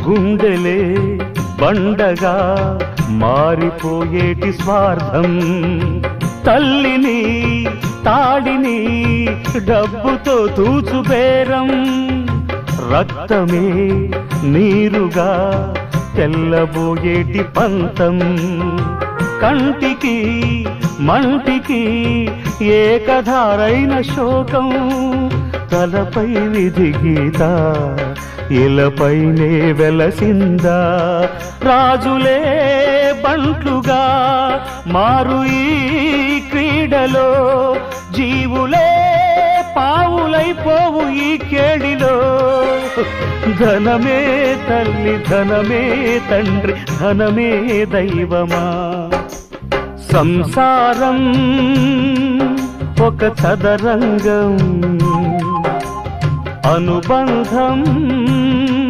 గుండెలే బండగా మారిపోయేటి స్వార్థం, తల్లిని తాడిని డబ్బుతో తూచుబేరం, రక్తమే నీరుగా తెల్లబోయేటి పంతం, కంటికి మంటికి ఏకధారైన శోకం, తలపై విధి గీత ఇలపైనే వెలసిందా, రాజులే బంట్లుగా మారు ఈ క్రీడలో, జీవులే పావులైపోవు ఈ కేడిలో, ధనమే తల్లి ధనమే తండ్రి ధనమే దైవమా, సంసారం ఒక చదరంగం, అనుబంధం